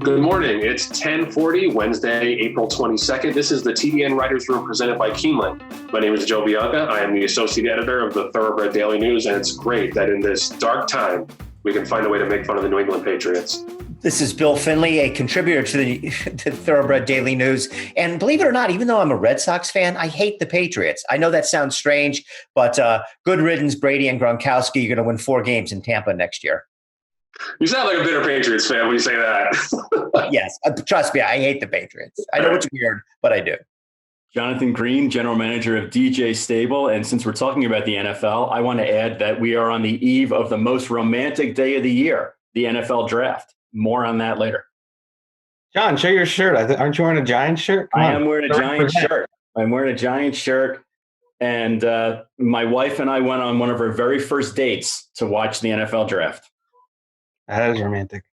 Good morning. It's 10:40, Wednesday, April 22nd. This is the TDN Writers Room presented by Keeneland. My name is Joe Appelbaum. I am the associate editor of the Thoroughbred Daily News, and it's great that in this dark time, we can find a way to make fun of the New England Patriots. This is Bill Finley, a contributor to the Thoroughbred Daily News. And believe it or not, even though I'm a Red Sox fan, I hate the Patriots. I know that sounds strange, but good riddance, Brady and Gronkowski. You're going to win 4 games in Tampa next year. You sound like a bitter Patriots fan when you say that. Yes, trust me, I hate the Patriots. I know it's weird, but I do. Jonathan Green, general manager of DJ Stable. And since we're talking about the NFL, I want to add that we are on the eve of the most romantic day of the year, the NFL draft. More on that later. John, show your shirt. Aren't you wearing a Giants shirt? I am wearing a Giants shirt. I'm wearing a Giants shirt. And my wife and I went on one of our very first dates to watch the NFL draft. That is romantic.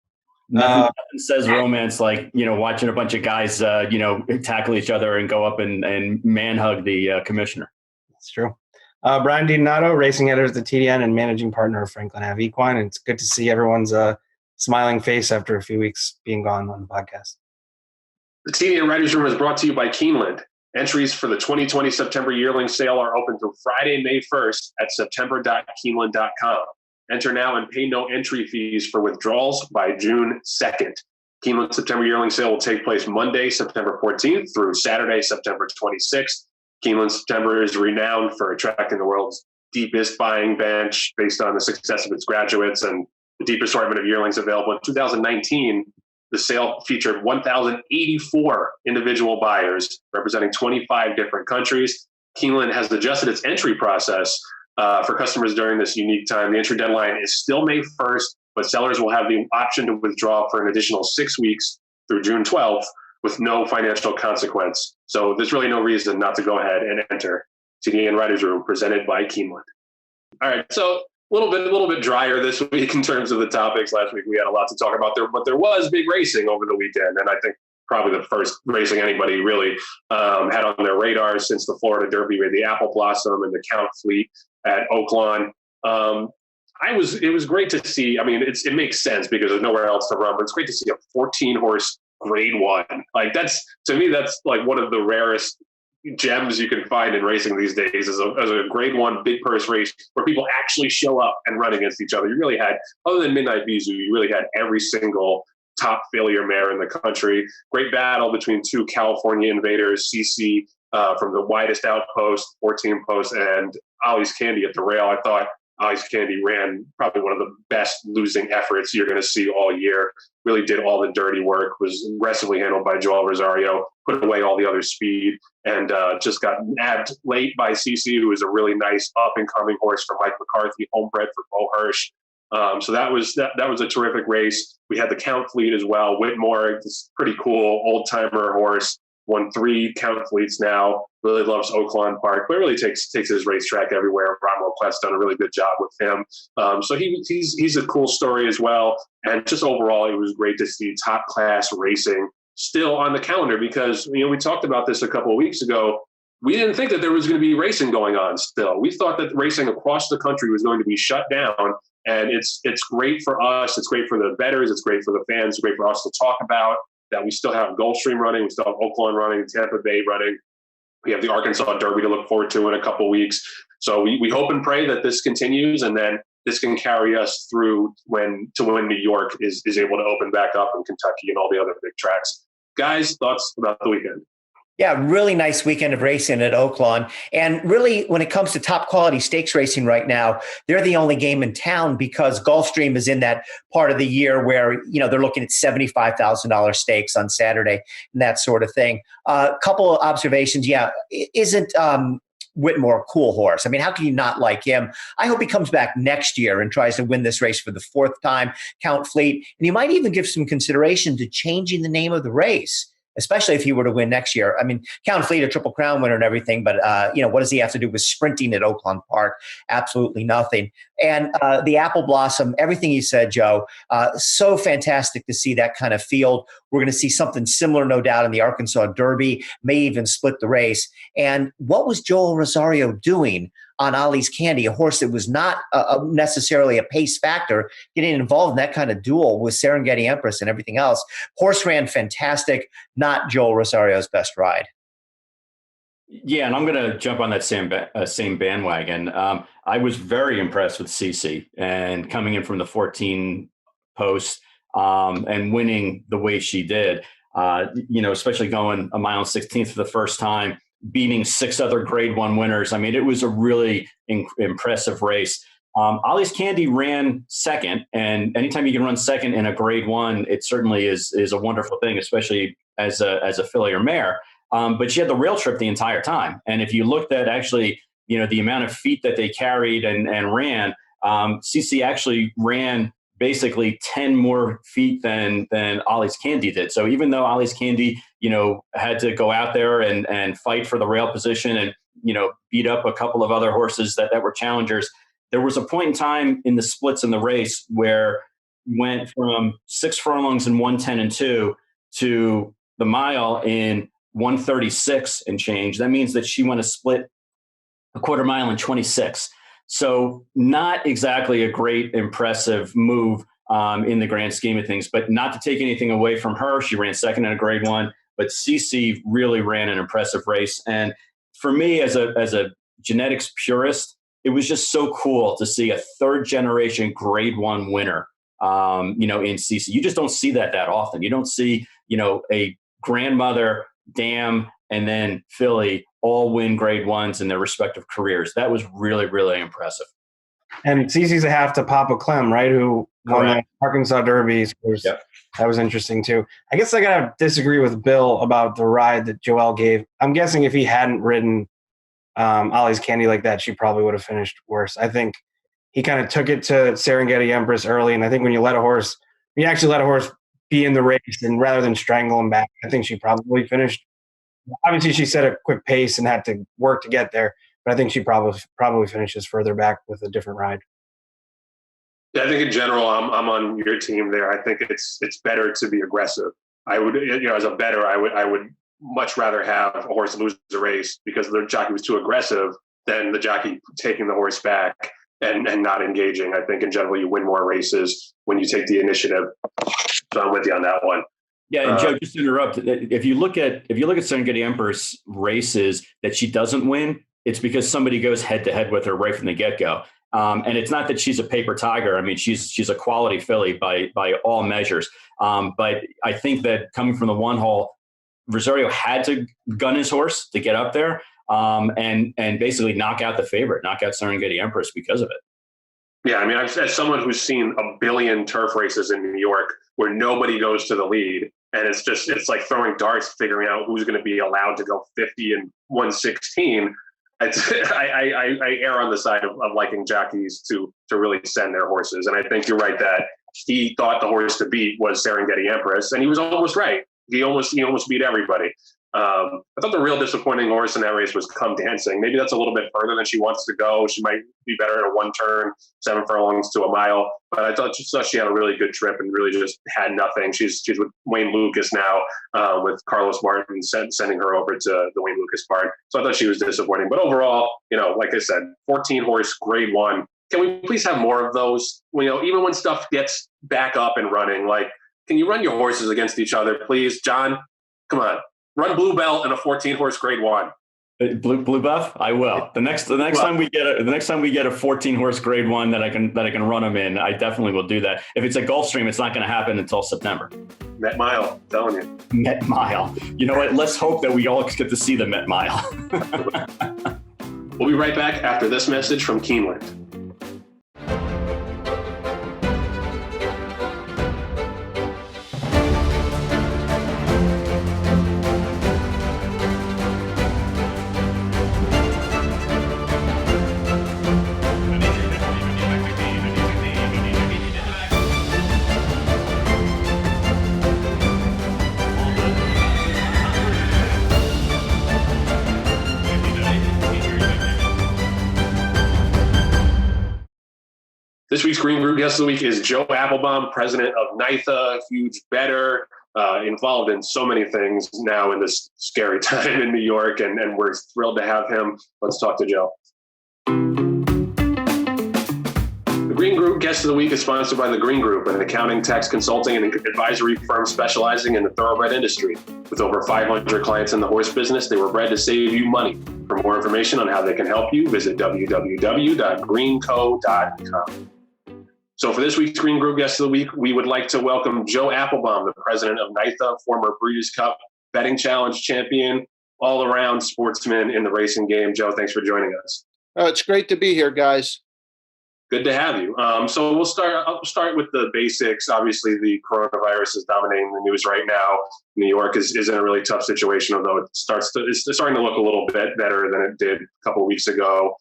Nothing says romance like, watching a bunch of guys, tackle each other and go up and man hug the commissioner. That's true. Brian DiDonato, racing editor at the TDN and managing partner of Franklin Ave Equine. And it's good to see everyone's smiling face after a few weeks being gone on the podcast. The TDN Writers Room is brought to you by Keeneland. Entries for the 2020 September yearling sale are open through Friday, May 1st at september.keeneland.com. Enter now and pay no entry fees for withdrawals by June 2nd. Keeneland September yearling sale will take place Monday, September 14th through Saturday, September 26th. Keeneland September is renowned for attracting the world's deepest buying bench based on the success of its graduates and the deep assortment of yearlings available. In 2019, the sale featured 1,084 individual buyers representing 25 different countries. Keeneland has adjusted its entry process for customers during this unique time. The entry deadline is still May 1st, but sellers will have the option to withdraw for an additional 6 weeks through June 12th with no financial consequence. So there's really no reason not to go ahead and enter TDN Writers Room presented by Keeneland. All right, so a little bit drier this week in terms of the topics. Last week we had a lot to talk about there, but there was big racing over the weekend, and I think probably the first racing anybody really had on their radar since the Florida Derby with the Apple Blossom and the Count Fleet at Oakland. It was great to see. I mean, it makes sense because there's nowhere else to run, but it's great to see a 14-horse Grade 1. Like that's like one of the rarest gems you can find in racing these days as a Grade 1 big purse race where people actually show up and run against each other. You really had, other than Midnight Bisou, you really had every single top failure mare in the country. Great battle between two California invaders, CC from the widest outpost, 14 post, and Ollie's Candy at the rail. I thought Ollie's Candy ran probably one of the best losing efforts you're going to see all year. Really did all the dirty work, was aggressively handled by Joel Rosario, put away all the other speed, and just got nabbed late by CC, who is a really nice up-and-coming horse for Mike McCarthy, homebred for Bo Hirsch. So that was a terrific race. We had the Count Fleet as well. Whitmore, this pretty cool old-timer horse, won 3 Count Fleets now, really loves Oakland Park, but really takes his racetrack everywhere. Romwell Quest's done a really good job with him. So he's a cool story as well. And just overall, it was great to see top-class racing still on the calendar because, we talked about this a couple of weeks ago. We didn't think that there was going to be racing going on still. We thought that racing across the country was going to be shut down. And it's great for us. It's great for the bettors. It's great for the fans. It's great for us to talk about that. We still have Gulfstream running. We still have Oakland running, Tampa Bay running. We have the Arkansas Derby to look forward to in a couple of weeks. So we hope and pray that this continues, and then this can carry us through when New York is able to open back up, and Kentucky and all the other big tracks. Guys, thoughts about the weekend? Yeah, really nice weekend of racing at Oakland. And really, when it comes to top quality stakes racing right now, they're the only game in town because Gulfstream is in that part of the year where, they're looking at $75,000 stakes on Saturday and that sort of thing. A couple of observations. Yeah, isn't Whitmore a cool horse? I mean, how can you not like him? I hope he comes back next year and tries to win this race for the 4th time. Count Fleet. And you might even give some consideration to changing the name of the race, especially if he were to win next year. I mean, Count Fleet, a Triple Crown winner and everything, but, what does he have to do with sprinting at Oakland Park? Absolutely nothing. And the Apple Blossom, everything you said, Joe, so fantastic to see that kind of field. We're going to see something similar, no doubt, in the Arkansas Derby, may even split the race. And what was Joel Rosario doing on Ollie's Candy, a horse that was not necessarily a pace factor, getting involved in that kind of duel with Serengeti Empress and everything else. Horse ran fantastic, not Joel Rosario's best ride. Yeah, and I'm going to jump on that same bandwagon. I was very impressed with Cece and coming in from the 14 post and winning the way she did. Especially going a mile and 16th for the first time, beating 6 other Grade 1 winners. I mean, it was a really impressive race. Ollie's Candy ran second, and anytime you can run second in a Grade 1, it certainly is a wonderful thing, especially as a filly or mare. But she had the rail trip the entire time. And if you looked at actually, the amount of feet that they carried and ran, CC actually ran basically 10 more feet than Ollie's Candy did. So even though Ollie's Candy, had to go out there and fight for the rail position and, beat up a couple of other horses that were challengers, there was a point in time in the splits in the race where we went from 6 furlongs in 1:10 and 2 to the mile in 1:36 and change. That means that she went a split a quarter mile in 26. So not exactly a great, impressive move in the grand scheme of things, but not to take anything away from her. She ran second in a Grade 1, but CC really ran an impressive race. And for me, as a genetics purist, it was just so cool to see a 3rd generation Grade 1 winner, in CC. You just don't see that often. You don't see, a grandmother, dam, and then filly all win Grade 1s in their respective careers. That was really, really impressive. And Cece's a half to Papa Clem, right? Who won the Arkansas Derby. Yep. That was interesting too. I guess I got to disagree with Bill about the ride that Joel gave. I'm guessing if he hadn't ridden Ollie's Candy like that, she probably would have finished worse. I think he kind of took it to Serengeti Empress early. And I think when you actually let a horse be in the race and rather than strangle him back, I think she probably finished. Obviously, she set a quick pace and had to work to get there, but I think she probably finishes further back with a different ride. Yeah, I think in general, I'm on your team there. I think it's better to be aggressive. I would, as a bettor, I would much rather have a horse lose the race because the jockey was too aggressive than the jockey taking the horse back and not engaging. I think in general, you win more races when you take the initiative. So I'm with you on that one. Yeah, and Joe, just to interrupt, if you look at Serengeti Empress races that she doesn't win, it's because somebody goes head to head with her right from the get go. And it's not that she's a paper tiger. I mean, she's a quality filly by all measures. But I think that coming from the one hole, Rosario had to gun his horse to get up there and basically knock out the favorite, knock out Serengeti Empress because of it. Yeah, I mean, as someone who's seen a billion turf races in New York where nobody goes to the lead, and it's like throwing darts, figuring out who's going to be allowed to go 50 and 116. I err on the side of liking jockeys to really send their horses. And I think you're right that he thought the horse to beat was Serengeti Empress, and he was almost right. He almost beat everybody. I thought the real disappointing horse in that race was Come Dancing. Maybe that's a little bit further than she wants to go. She might be better at a 1 turn, 7 furlongs to a mile. But I thought she had a really good trip and really just had nothing. She's with Wayne Lucas now, with Carlos Martin sending her over to the Wayne Lucas barn. So I thought she was disappointing. But overall, like I said, 14 horse Grade 1. Can we please have more of those? Even when stuff gets back up and running, like, can you run your horses against each other, please, John? Come on. Run Blue Belt in a 14 horse Grade 1. Blue Buff? I will. The next time we get a 14 horse Grade 1 that I can run them in, I definitely will do that. If it's a Gulfstream, it's not going to happen until September. Met Mile, I'm telling you. Met Mile. You know what? Let's hope that we all get to see the Met Mile. We'll be right back after this message from Keeneland. This week's Green Group Guest of the Week is Joe Appelbaum, president of NYTHA, huge bettor, involved in so many things now in this scary time in New York, and we're thrilled to have him. Let's talk to Joe. Group Guest of the Week is sponsored by The Green Group, an accounting, tax consulting, and advisory firm specializing in the thoroughbred industry. With over 500 clients in the horse business, they were bred to save you money. For more information on how they can help you, visit www.greenco.com. So for this week's Green Group Guest of the Week, we would like to welcome Joe Appelbaum, the president of NYTHA, former Breeders' Cup Betting Challenge champion, all-around sportsman in the racing game. Joe, thanks for joining us. It's great to be here, guys. Good to have you. So I'll start with the basics. Obviously, the coronavirus is dominating the news right now. New York is in a really tough situation, although it's starting to look a little bit better than it did a couple of weeks ago.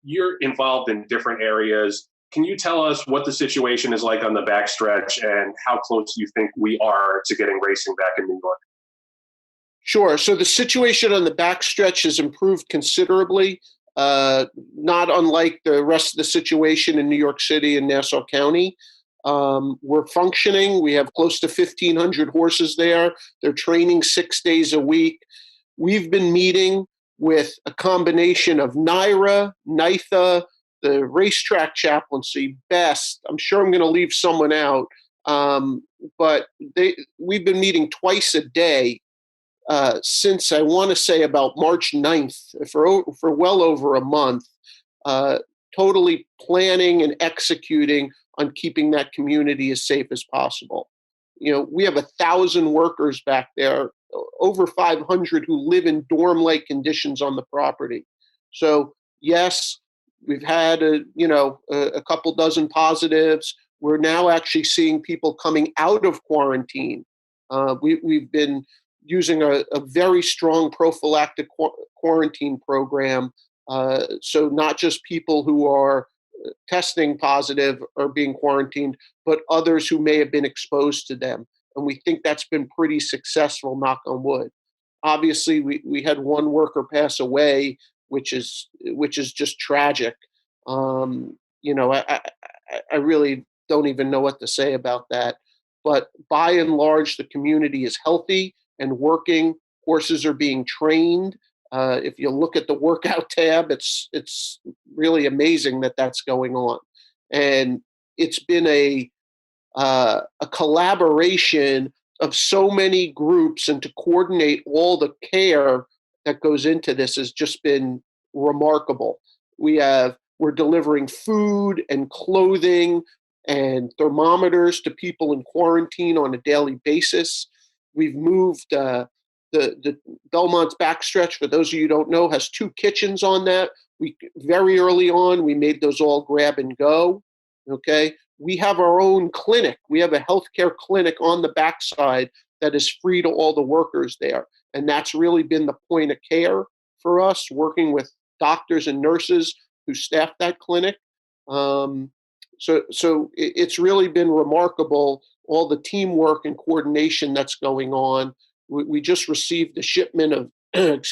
You're involved in different areas. Can you tell us what the situation is like on the backstretch and how close you think we are to getting racing back in New York? Sure. So the situation on the backstretch has improved considerably. Not unlike the rest of the situation in New York City and Nassau County. We're functioning. We have close to 1,500 horses there. They're training 6 days a week. We've been meeting with a combination of NYRA, NYTHA, the Racetrack Chaplaincy, BEST. I'm sure I'm going to leave someone out. But we've been meeting twice a day since I want to say about March 9th, for well over a month, totally planning and executing on keeping that community as safe as possible. You know, we have 1,000 workers back there, over 500 who live in dorm-like conditions on the property. So yes, we've had a couple dozen positives. We're now actually seeing people coming out of quarantine. We've been using a very strong prophylactic quarantine program. So not just people who are testing positive are being quarantined, but others who may have been exposed to them. And we think that's been pretty successful, knock on wood. Obviously, we had one worker pass away, which is just tragic. I really don't even know what to say about that. But by and large, the community is healthy and working. Horses are being trained. If you look at the workout tab, it's really amazing that that's going on. And it's been a collaboration of so many groups, and to coordinate all the care that goes into this has just been remarkable. We're delivering food and clothing and thermometers to people in quarantine on a daily basis. We've moved the Belmont's backstretch, for those of you who don't know, has 2 kitchens on that. Very early on, we made those all grab and go. Okay. We have our own clinic. We have a healthcare clinic on the backside that is free to all the workers there. And that's really been the point of care for us, working with doctors and nurses who staff that clinic. So it's really been remarkable, all the teamwork and coordination that's going on. We just received a shipment of, of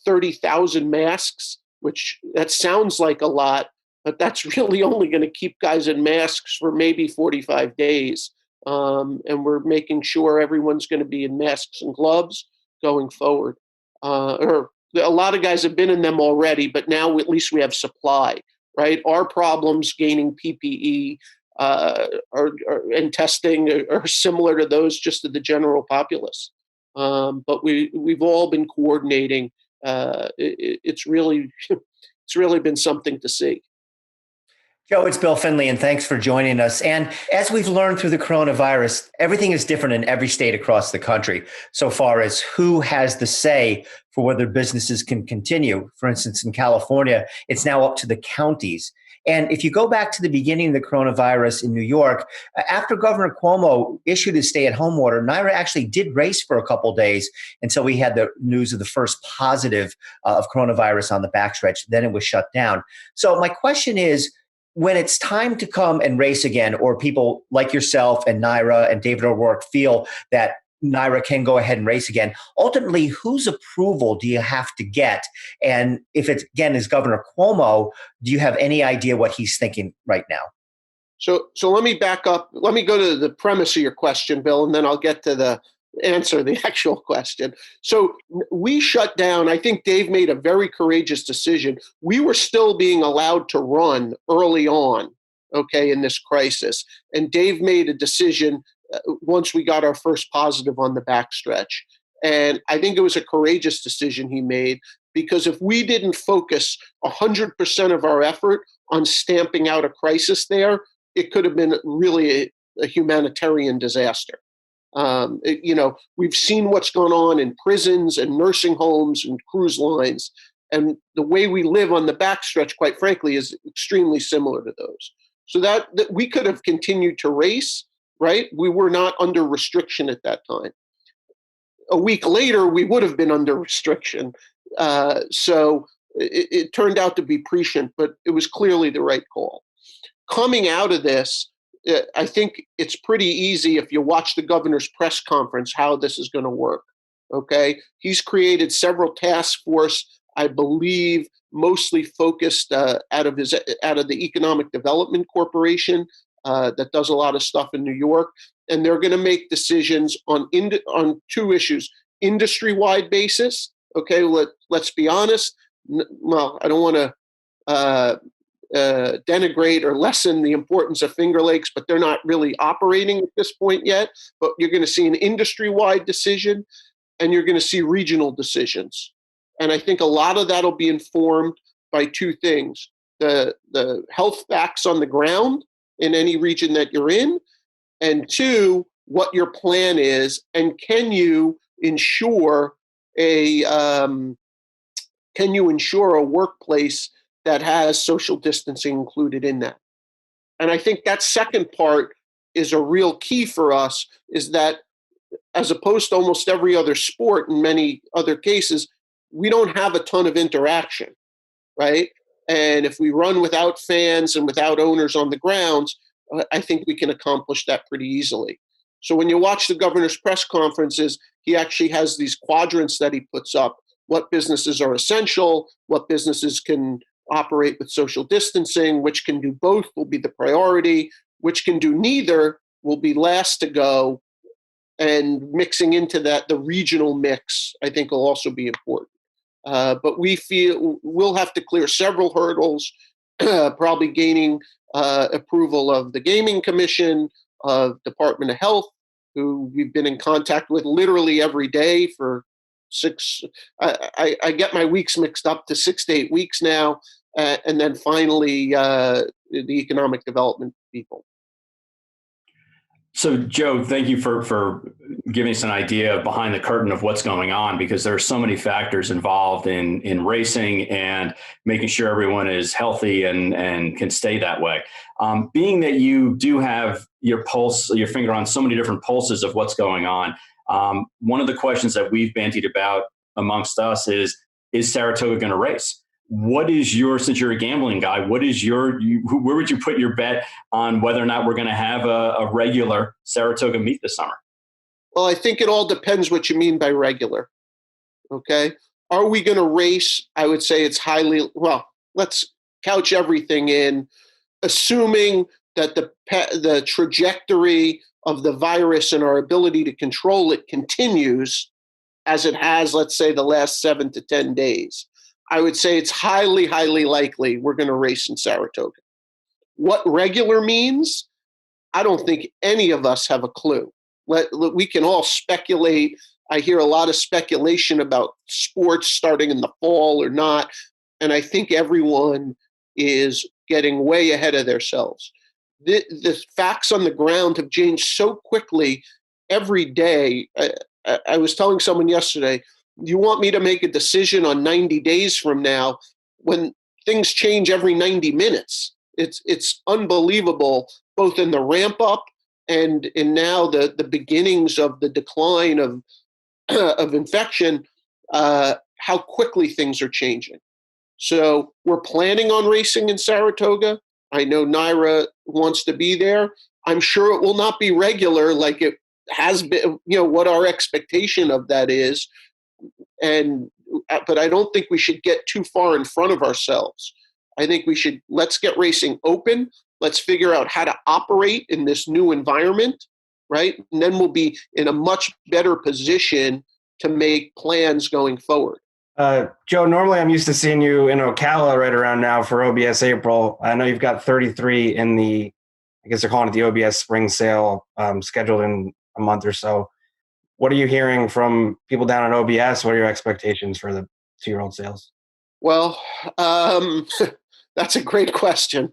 30,000 masks, which that sounds like a lot, but that's really only going to keep guys in masks for maybe 45 days. And we're making sure everyone's going to be in masks and gloves going forward. Or a lot of guys have been in them already, but now at least we have supply, right? Our problems gaining PPE and testing are similar to those just of the general populace. But we've all been coordinating. It's really been something to see. Joe, it's Bill Finley, and thanks for joining us. And as we've learned through the coronavirus, everything is different in every state across the country, so far as who has the say for whether businesses can continue. For instance, in California, it's now up to the counties. And if you go back to the beginning of the coronavirus in New York, after Governor Cuomo issued his stay-at-home order, NYRA actually did race for a couple days until we had the news of the first positive of coronavirus on the backstretch. Then it was shut down. So my question is, when it's time to come and race again, or people like yourself and NYRA and David O'Rourke feel that NYRA can go ahead and race again, ultimately, whose approval do you have to get? And if it, again, is Governor Cuomo, do you have any idea what he's thinking right now? So let me back up. Let me go to the premise of your question, Bill, and then I'll get to the answer the actual question. So we shut down. I think Dave made a very courageous decision. We were still being allowed to run early on, okay, in this crisis. And Dave made a decision once we got our first positive on the backstretch. And I think it was a courageous decision he made, because if we didn't focus 100% of our effort on stamping out a crisis there, it could have been really a humanitarian disaster. We've seen what's gone on in prisons and nursing homes and cruise lines. And the way we live on the backstretch, quite frankly, is extremely similar to those. So that we could have continued to race, right? We were not under restriction at that time. A week later, we would have been under restriction. So it turned out to be prescient, but it was clearly the right call. Coming out of this, I think it's pretty easy if you watch the governor's press conference how this is going to work. Okay, he's created several task force, I believe, mostly focused out of the Economic Development Corporation that does a lot of stuff in New York, and they're going to make decisions on two issues: industry-wide basis. Okay, let's be honest. Well, I don't want to denigrate or lessen the importance of Finger Lakes, but they're not really operating at this point yet. But you're going to see an industry-wide decision, and you're going to see regional decisions. And I think a lot of that will be informed by two things: the health facts on the ground in any region that you're in, and two, what your plan is, and can you ensure a workplace that has social distancing included in that. And I think that second part is a real key for us, is that as opposed to almost every other sport in many other cases, we don't have a ton of interaction, right? And if we run without fans and without owners on the grounds, I think we can accomplish that pretty easily. So when you watch the governor's press conferences, he actually has these quadrants that he puts up: what businesses are essential, what businesses can operate with social distancing, which can do both will be the priority, which can do neither will be last to go. And mixing into that, the regional mix, I think, will also be important. But we feel we'll have to clear several hurdles, probably gaining approval of the Gaming Commission, of Department of Health, who we've been in contact with literally every day for I get my weeks mixed up to 6 to 8 weeks now. And then finally, the economic development people. So, Joe, thank you for giving us an idea of behind the curtain of what's going on, because there are so many factors involved in racing and making sure everyone is healthy and can stay that way. Being that you do have your finger on so many different pulses of what's going on, one of the questions that we've bandied about amongst us is Saratoga going to race? What is since you're a gambling guy, where would you put your bet on whether or not we're going to have a regular Saratoga meet this summer? Well, I think it all depends what you mean by regular. Okay. Are we going to race? I would say it's let's couch everything in assuming that the trajectory of the virus and our ability to control it continues as it has, let's say, the last 7 to 10 days. I would say it's highly, highly likely we're going to race in Saratoga. What regular means, I don't think any of us have a clue. We can all speculate. I hear a lot of speculation about sports starting in the fall or not, and I think everyone is getting way ahead of themselves. The facts on the ground have changed so quickly every day. I was telling someone yesterday, you want me to make a decision on 90 days from now when things change every 90 minutes. It's unbelievable, both in the ramp up and in now the beginnings of the decline of infection, how quickly things are changing. So we're planning on racing in Saratoga. I know NYRA wants to be there. I'm sure it will not be regular like it has been, what our expectation of that is. But I don't think we should get too far in front of ourselves. I think let's get racing open. Let's figure out how to operate in this new environment, right? And then we'll be in a much better position to make plans going forward. Joe, normally I'm used to seeing you in Ocala right around now for OBS April. I know you've got 33 in the, I guess they're calling it the OBS Spring Sale, scheduled in a month or so. What are you hearing from people down at OBS? What are your expectations for the 2-year-old sales? Well, that's a great question.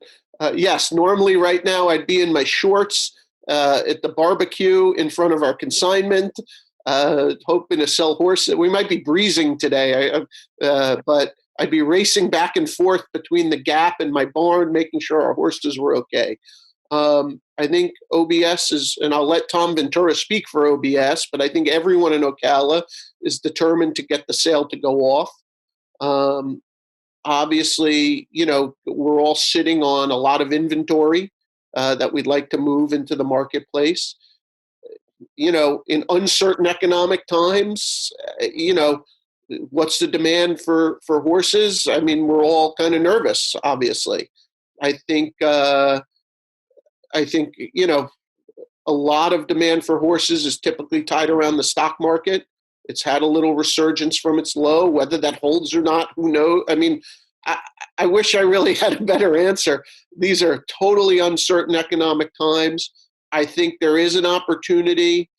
Yes, normally right now I'd be in my shorts at the barbecue in front of our consignment, hoping to sell horses. We might be breezing today, but I'd be racing back and forth between the gap and my barn, making sure our horses were okay. I think OBS is, and I'll let Tom Ventura speak for OBS, but I think everyone in Ocala is determined to get the sale to go off. Obviously, we're all sitting on a lot of inventory that we'd like to move into the marketplace. In uncertain economic times, what's the demand for horses? I mean, we're all kind of nervous, obviously. I think, a lot of demand for horses is typically tied around the stock market. It's had a little resurgence from its low. Whether that holds or not, who knows? I mean, I wish I really had a better answer. These are totally uncertain economic times. I think there is an opportunity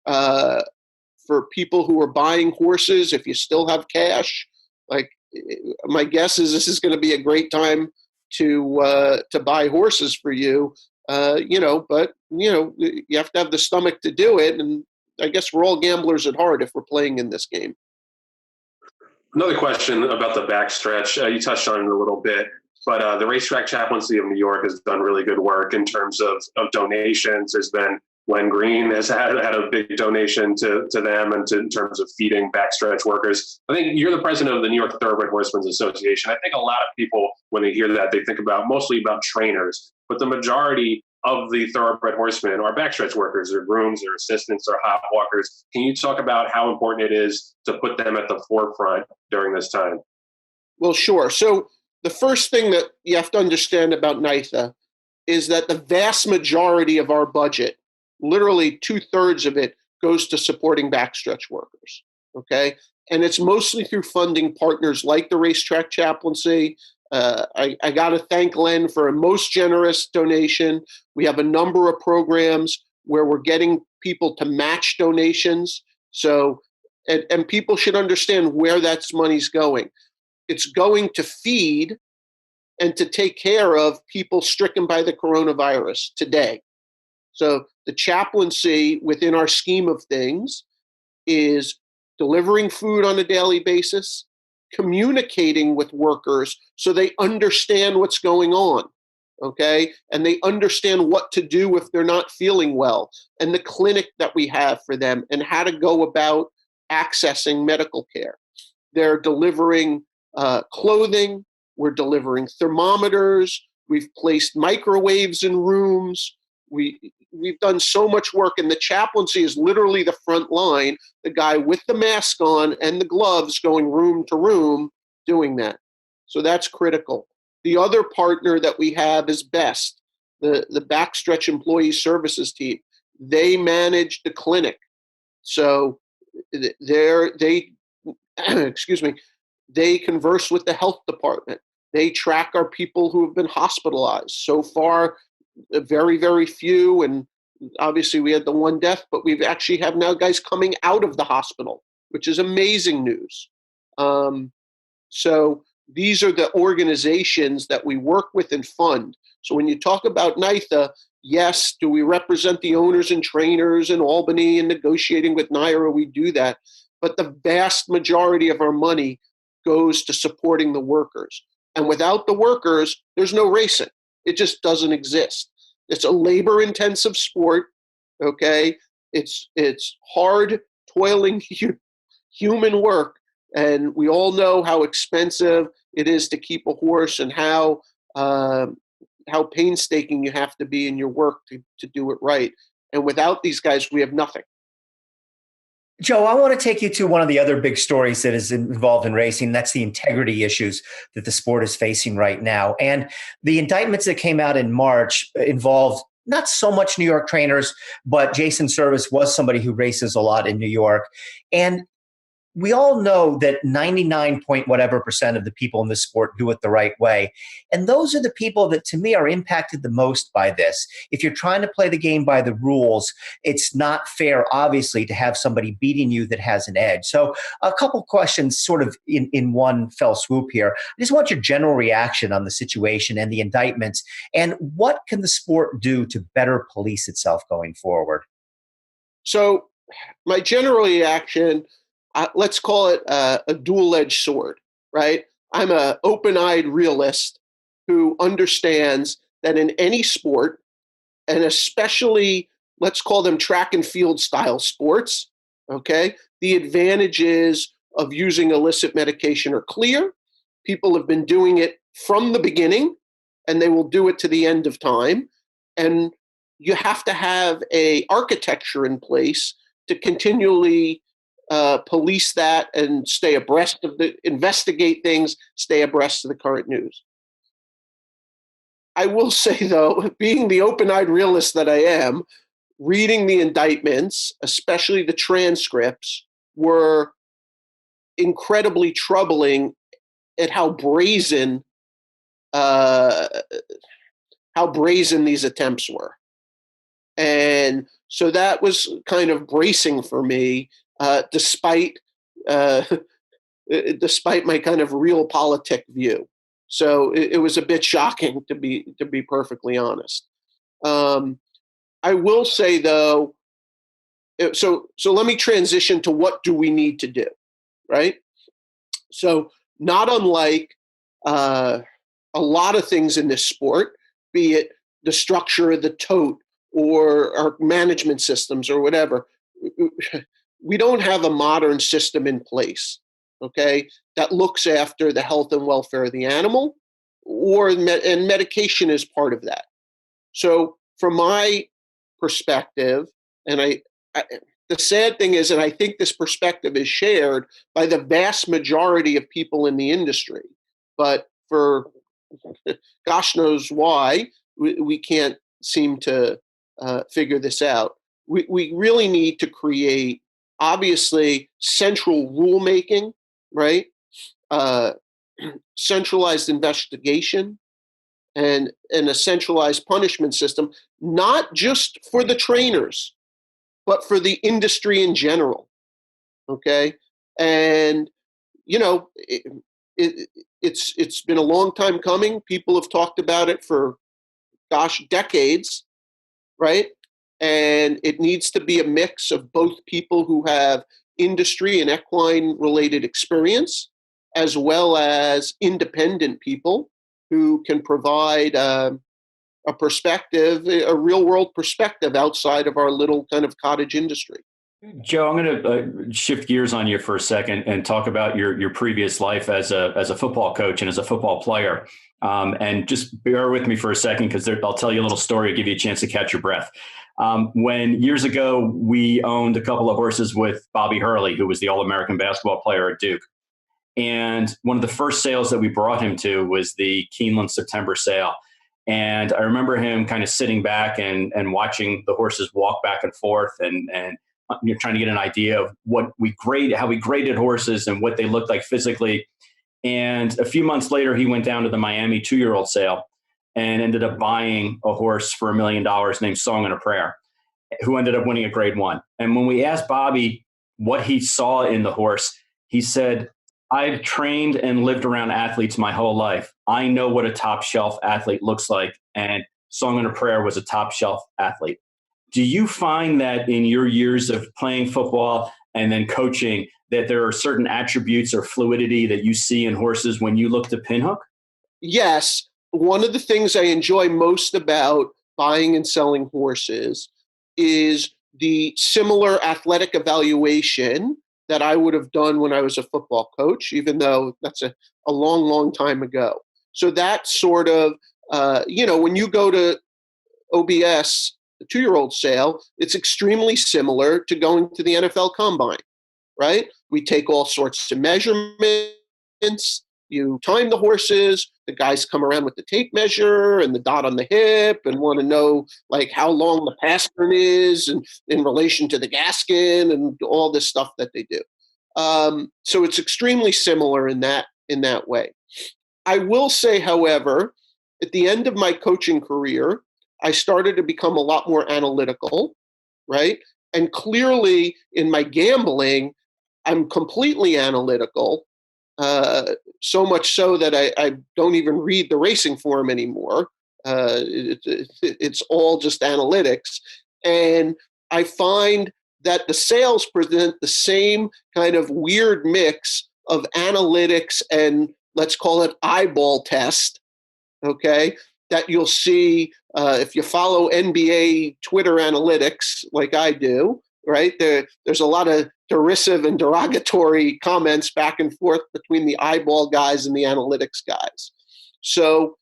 for people who are buying horses, if you still have cash. Like, my guess is this is going to be a great time to buy horses for you. But you have to have the stomach to do it. And I guess we're all gamblers at heart if we're playing in this game. Another question about the backstretch. You touched on it a little bit, but the Racetrack Chaplaincy of New York has done really good work in terms of donations. There's been Len Green has had a big donation to them and in terms of feeding backstretch workers. I think you're the president of the New York Thoroughbred Horsemen's Association. I think a lot of people, when they hear that, they think mostly about trainers, but the majority of the thoroughbred horsemen are backstretch workers, they're grooms, they're assistants, they're hop walkers. Can you talk about how important it is to put them at the forefront during this time? Well, sure. So the first thing that you have to understand about NYTHA is that the vast majority of our budget, literally 2/3 of it, goes to supporting backstretch workers. Okay. And it's mostly through funding partners like the Racetrack Chaplaincy. I got to thank Len for a most generous donation. We have a number of programs where we're getting people to match donations. So, and people should understand where that money's going. It's going to feed and to take care of people stricken by the coronavirus today. So the chaplaincy within our scheme of things is delivering food on a daily basis, communicating with workers so they understand what's going on, okay? And they understand what to do if they're not feeling well, and the clinic that we have for them and how to go about accessing medical care. They're delivering clothing. We're delivering thermometers. We've placed microwaves in rooms. We've done so much work, and the chaplaincy is literally the front line, the guy with the mask on and the gloves going room to room doing that. So that's critical. The other partner that we have is BEST, the Backstretch Employee Services team. They manage the clinic. So they converse with the health department. They track our people who have been hospitalized. So far, very, very few, and obviously we had the one death, but we've actually have now guys coming out of the hospital, which is amazing news. So these are the organizations that we work with and fund. So when you talk about NYTHA, yes, do we represent the owners and trainers in Albany and negotiating with NYRA? We do that. But the vast majority of our money goes to supporting the workers. And without the workers, there's no racing. It just doesn't exist. It's a labor-intensive sport, okay? It's hard, toiling human work, and we all know how expensive it is to keep a horse and how painstaking you have to be in your work to do it right. And without these guys, we have nothing. Joe, I want to take you to one of the other big stories that is involved in racing. That's the integrity issues that the sport is facing right now. And the indictments that came out in March involved not so much New York trainers, but Jason Service was somebody who races a lot in New York. And we all know that 99 point whatever percent of the people in this sport do it the right way. And those are the people that, to me, are impacted the most by this. If you're trying to play the game by the rules, it's not fair, obviously, to have somebody beating you that has an edge. So a couple questions sort of in one fell swoop here. I just want your general reaction on the situation and the indictments, and what can the sport do to better police itself going forward? So my general reaction, let's call it a dual-edged sword, right? I'm an open-eyed realist who understands that in any sport, and especially, let's call them track and field style sports, okay, the advantages of using illicit medication are clear. People have been doing it from the beginning, and they will do it to the end of time. And you have to have a architecture in place to continually police that and stay abreast of investigate things, stay abreast of the current news. I will say, though, being the open-eyed realist that I am, reading the indictments, especially the transcripts, were incredibly troubling at how brazen these attempts were. And so that was kind of bracing for me, despite my kind of realpolitik view. So it was a bit shocking, to be perfectly honest. I will say, though, so let me transition to what do we need to do, right? So not unlike a lot of things in this sport, be it the structure of the tote or our management systems or whatever, we don't have a modern system in place, okay, that looks after the health and welfare of the animal, and medication is part of that. So from my perspective, and the sad thing is, and I think this perspective is shared by the vast majority of people in the industry, but for gosh knows why, we can't seem to figure this out. We really need to create, obviously, central rulemaking, right? Centralized investigation and a centralized punishment system, not just for the trainers, but for the industry in general. Okay. And, you know, it's been a long time coming. People have talked about it for, decades, right? And it needs to be a mix of both people who have industry and equine related experience, as well as independent people who can provide a perspective, a real world perspective outside of our little kind of cottage industry. Joe, I'm going to shift gears on you for a second and talk about your previous life as a football coach and as a football player. And just bear with me for a second, because I'll tell you a little story, give you a chance to catch your breath. When years ago, we owned a couple of horses with Bobby Hurley, who was the All-American basketball player at Duke. And one of the first sales that we brought him to was the Keeneland September sale. And I remember him kind of sitting back and watching the horses walk back and forth and you're trying to get an idea of how we graded horses and what they looked like physically. And a few months later, he went down to the Miami 2-year-old sale and ended up buying a horse for $1 million named Song and a Prayer, who ended up winning a grade 1. And when we asked Bobby what he saw in the horse, he said, "I've trained and lived around athletes my whole life. I know what a top shelf athlete looks like. And Song and a Prayer was a top shelf athlete." Do you find that in your years of playing football and then coaching, that there are certain attributes or fluidity that you see in horses when you look to pinhook? Yes. One of the things I enjoy most about buying and selling horses is the similar athletic evaluation that I would have done when I was a football coach, even though that's a long, long time ago. So that sort of, when you go to OBS, the 2-year-old sale, it's extremely similar to going to the NFL Combine, right? We take all sorts of measurements. You time the horses. The guys come around with the tape measure and the dot on the hip and want to know like how long the pastern is and in relation to the gaskin and all this stuff that they do. So it's extremely similar in that way. I will say, however, at the end of my coaching career, I started to become a lot more analytical, right? And clearly in my gambling, I'm completely analytical, so much so that I don't even read the racing form anymore. It's all just analytics. And I find that the sales present the same kind of weird mix of analytics and let's call it eyeball test, okay, that you'll see if you follow NBA Twitter analytics like I do, right? There's a lot of derisive and derogatory comments back and forth between the eyeball guys and the analytics guys. So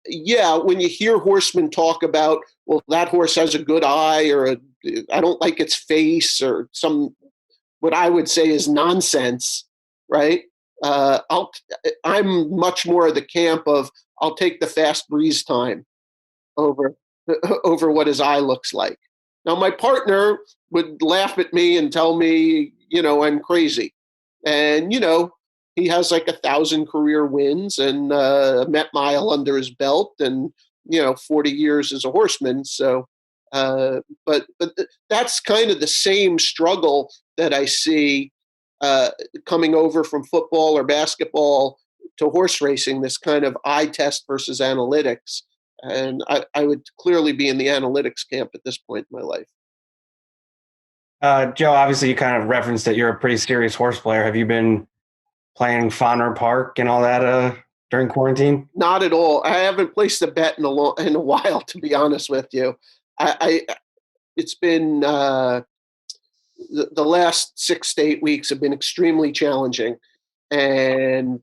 yeah, when you hear Horseman talk about, well, that horse has a good eye, or I don't like its face, or some what I would say is nonsense, right? I'm much more of the camp of I'll take the fast breeze time over what his eye looks like. Now, my partner would laugh at me and tell me, I'm crazy. And, he has like 1,000 career wins and a Met Mile under his belt and, 40 years as a horseman. So, but that's kind of the same struggle that I see coming over from football or basketball to horse racing, this kind of eye test versus analytics. And I would clearly be in the analytics camp at this point in my life. Joe, obviously you kind of referenced that you're a pretty serious horse player. Have you been playing Fauner Park and all that during quarantine? Not at all. I haven't placed a bet in a while, to be honest with you. It's been the last 6 to 8 weeks have been extremely challenging, and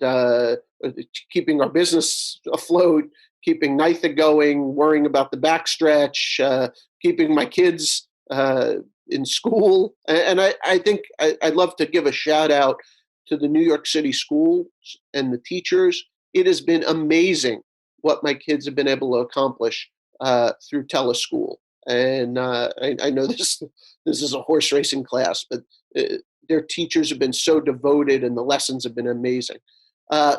keeping our business afloat, keeping NYTHA going, worrying about the backstretch, keeping my kids in school. And I think I'd love to give a shout out to the New York City schools and the teachers. It has been amazing what my kids have been able to accomplish through teleschool. And I know this is a horse racing class, but their teachers have been so devoted and the lessons have been amazing.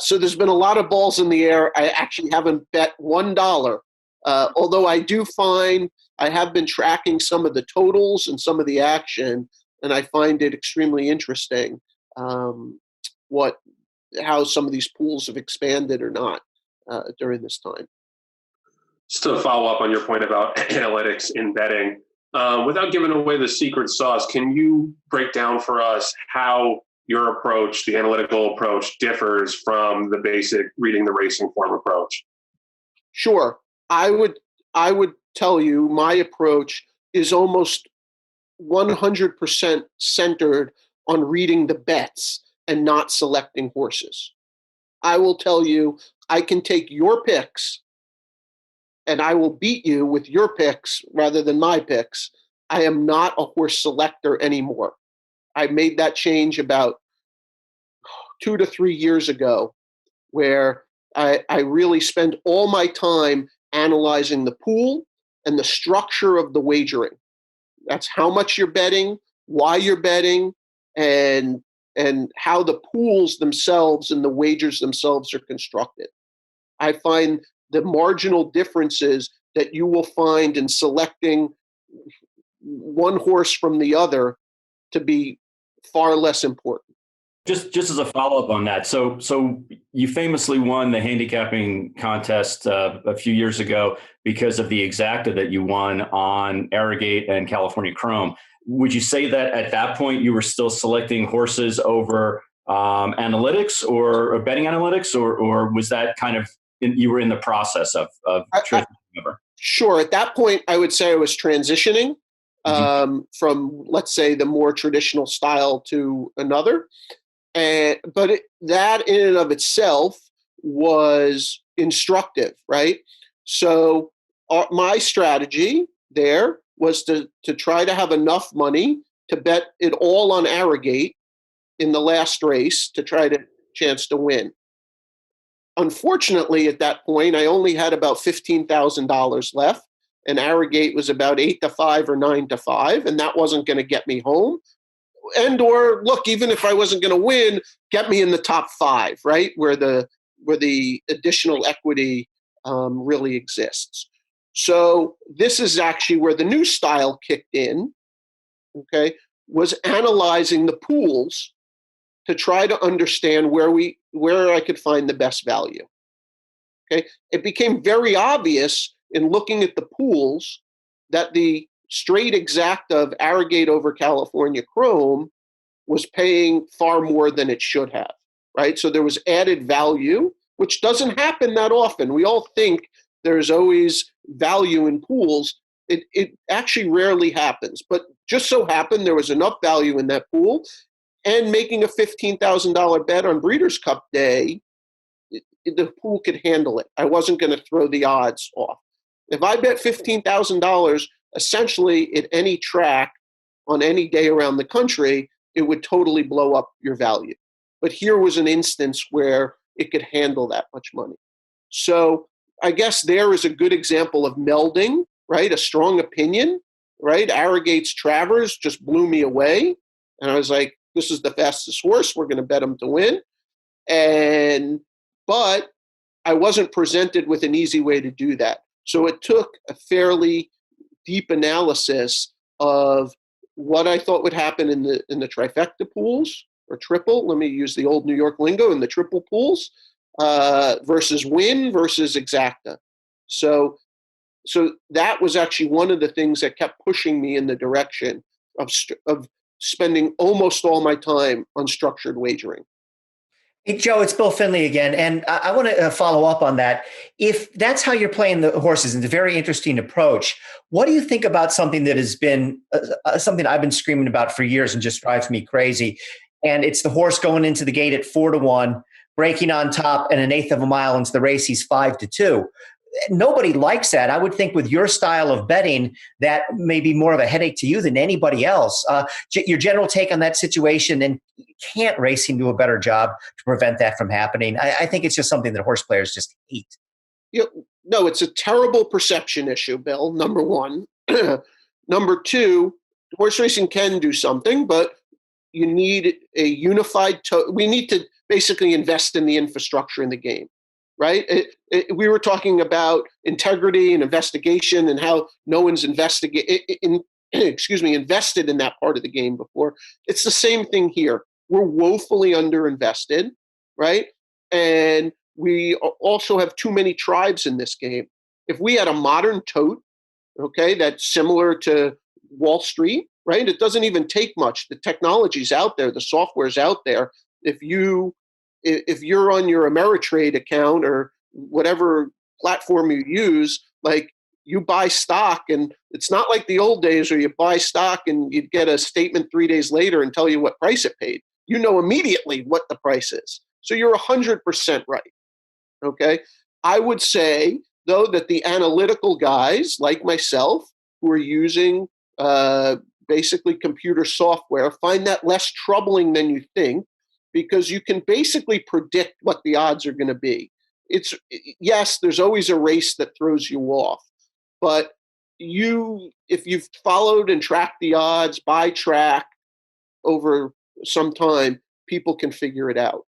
So there's been a lot of balls in the air. I actually haven't bet $1, although I do find I have been tracking some of the totals and some of the action, and I find it extremely interesting how some of these pools have expanded or not during this time. Just to follow up on your point about analytics in betting, without giving away the secret sauce, can you break down for us how your approach, the analytical approach, differs from the basic reading the racing form approach? Sure. I would tell you my approach is almost 100% centered on reading the bets and not selecting horses. I will tell you, I can take your picks and I will beat you with your picks rather than my picks. I am not a horse selector anymore. I made that change about 2 to 3 years ago, where I really spend all my time analyzing the pool and the structure of the wagering. That's how much you're betting, why you're betting, and how the pools themselves and the wagers themselves are constructed. I find the marginal differences that you will find in selecting one horse from the other to be far less important. Just as a follow-up on that, so you famously won the handicapping contest a few years ago because of the exacta that you won on Arrogate and California Chrome. Would you say that at that point you were still selecting horses over analytics or betting analytics, or was that kind of you were in the process of transitioning over? Sure. At that point, I would say I was transitioning from, let's say, the more traditional style to another. But that in and of itself was instructive, right? So my strategy there was to try to have enough money to bet it all on Arrogate in the last race to try to chance to win. Unfortunately, at that point, I only had about $15,000 left, and Arrogate was about 8 to 5 or 9 to 5, and that wasn't going to get me home. or look, even if I wasn't going to win, get me in the top 5, right? Where the additional equity really exists. So this is actually where the new style kicked in, okay, was analyzing the pools to try to understand where I could find the best value. Okay, it became very obvious in looking at the pools that the straight exact of Arrogate over California Chrome was paying far more than it should have, right? So there was added value, which doesn't happen that often. We all think there's always value in pools. It actually rarely happens, but just so happened there was enough value in that pool, and making a $15,000 bet on Breeders' Cup Day, the pool could handle it. I wasn't going to throw the odds off. If I bet $15,000, essentially at any track on any day around the country, it would totally blow up your value. But here was an instance where it could handle that much money. So I guess there is a good example of melding, right? A strong opinion, right? Arrogate's Travers just blew me away. And I was like, this is the fastest horse. We're going to bet him to win. But I wasn't presented with an easy way to do that. So it took a fairly deep analysis of what I thought would happen in the trifecta pools or triple. Let me use the old New York lingo, in the triple pools versus win versus exacta. So that was actually one of the things that kept pushing me in the direction of spending almost all my time on structured wagering. Hey, Joe, it's Bill Finley again. And I want to follow up on that. If that's how you're playing the horses, and it's a very interesting approach, what do you think about something that has been something I've been screaming about for years and just drives me crazy? And it's the horse going into the gate at 4-1, breaking on top, and 1/8 of a mile into the race, he's 5-2. Nobody likes that. I would think with your style of betting, that may be more of a headache to you than anybody else. Your general take on that situation, and can't racing do a better job to prevent that from happening? I think it's just something that horse players just hate. No, it's a terrible perception issue, Bill, number one. Number two, horse racing can do something, but you need a unified we need to basically invest in the infrastructure in the game. Right? We were talking about integrity and investigation and how no one's invested in that part of the game before. It's the same thing here. We're woefully underinvested, right? And we also have too many tribes in this game. If we had a modern tote, okay, that's similar to Wall Street, right? It doesn't even take much. The technology's out there. The software's out there. If you're on your Ameritrade account or whatever platform you use, like you buy stock, and it's not like the old days where you buy stock and you'd get a statement 3 days later and tell you what price it paid. You know immediately what the price is. So you're 100% right. Okay. I would say, though, that the analytical guys like myself who are using basically computer software find that less troubling than you think, because you can basically predict what the odds are going to be. Yes, there's always a race that throws you off, but if you've followed and tracked the odds by track over some time, people can figure it out.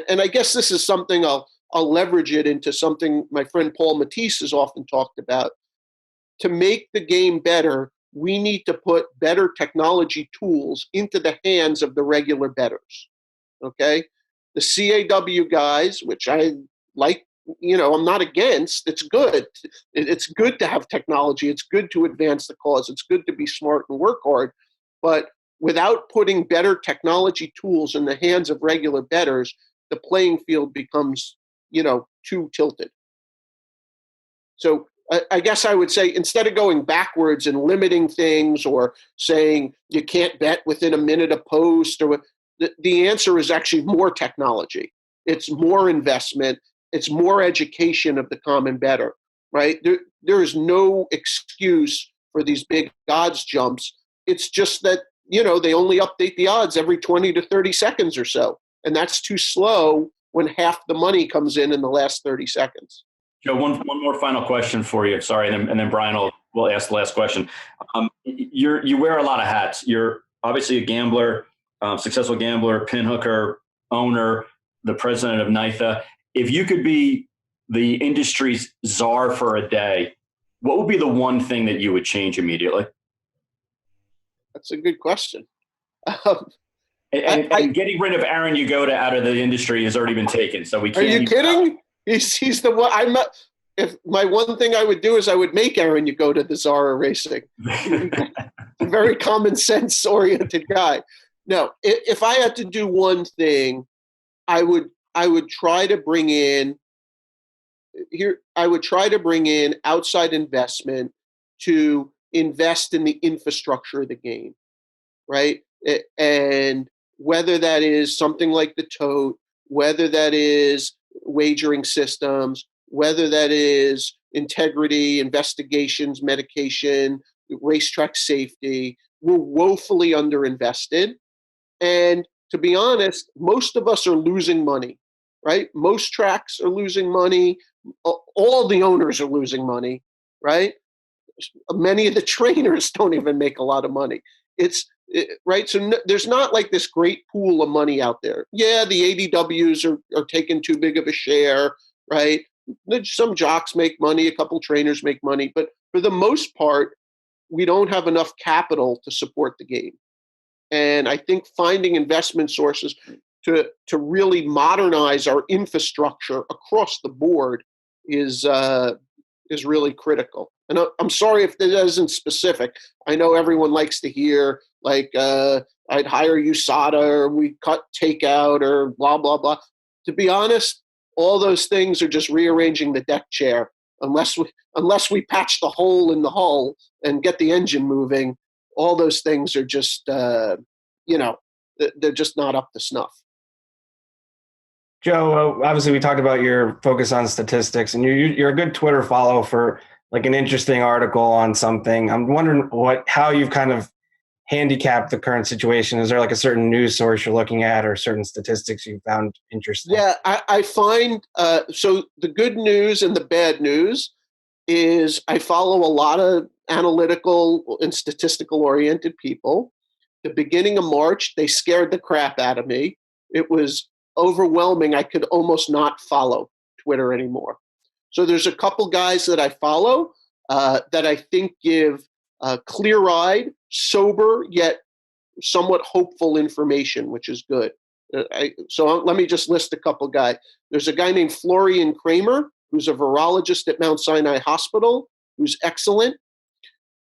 And I guess this is something I'll leverage it into something my friend Paul Matisse has often talked about. To make the game better, we need to put better technology tools into the hands of the regular bettors. Okay, the CAW guys, which I like, I'm not against. It's good. It's good to have technology. It's good to advance the cause. It's good to be smart and work hard. But without putting better technology tools in the hands of regular bettors, the playing field becomes, too tilted. So I guess I would say, instead of going backwards and limiting things or saying you can't bet within a minute of post, or the answer is actually more technology. It's more investment. It's more education of the common bettor, right? There is no excuse for these big odds jumps. It's just that, they only update the odds every 20 to 30 seconds or so. And that's too slow when half the money comes in the last 30 seconds. Joe, one more final question for you. Sorry, and then Brian will ask the last question. You wear a lot of hats. You're obviously a gambler, successful gambler, pinhooker, owner, the president of NYTHA. If you could be the industry's czar for a day, what would be the one thing that you would change immediately? That's a good question. And getting rid of Aaron Yagoda out of the industry has already been taken, so we can't. Are you kidding? He's the one. I'm not. If my one thing I would do is I would make Aaron Yagoda the czar of racing. A very common sense oriented guy. No, if I had to do one thing, I would try to bring in outside investment to invest in the infrastructure of the game, right? And whether that is something like the tote, whether that is wagering systems, whether that is integrity, investigations, medication, racetrack safety, we're woefully underinvested. And to be honest, most of us are losing money, right? Most tracks are losing money. All the owners are losing money, right? Many of the trainers don't even make a lot of money. Right? So there's not like this great pool of money out there. Yeah, the ADWs are taking too big of a share, right? Some jocks make money, a couple trainers make money, but for the most part, we don't have enough capital to support the game. And I think finding investment sources to really modernize our infrastructure across the board is really critical. And I'm sorry if that isn't specific. I know everyone likes to hear like I'd hire USADA or we cut takeout or blah blah blah. To be honest, all those things are just rearranging the deck chair. Unless we patch the hole in the hull and get the engine moving, all those things are just they're just not up to snuff. Joe, obviously we talked about your focus on statistics, and you're a good Twitter follow for like an interesting article on something. I'm wondering how you've kind of handicapped the current situation. Is there like a certain news source you're looking at or certain statistics you found interesting? Yeah, I find so the good news and the bad news is I follow a lot of analytical and statistical oriented people. The beginning of March, they scared the crap out of me. It was overwhelming. I could almost not follow Twitter anymore. So there's a couple guys that I follow that I think give clear-eyed, sober, yet somewhat hopeful information, which is good. So let me just list a couple guys. There's a guy named Florian Kramer, who's a virologist at Mount Sinai Hospital, who's excellent.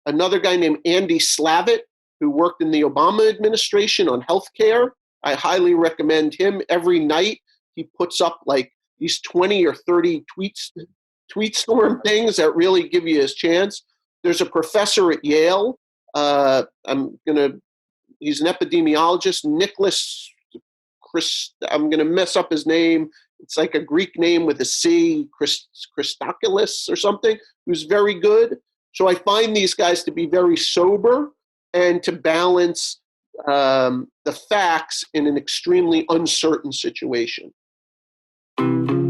Another guy named Andy Slavitt, who worked in the Obama administration on healthcare. I highly recommend him. Every night he puts up like these 20 or 30 tweet storm things that really give you his chance. There's a professor at Yale. He's an epidemiologist, Nicholas I'm going to mess up his name. It's like a Greek name with a C, Christokoulos or something, who's very good. So I find these guys to be very sober and to balance the facts in an extremely uncertain situation. The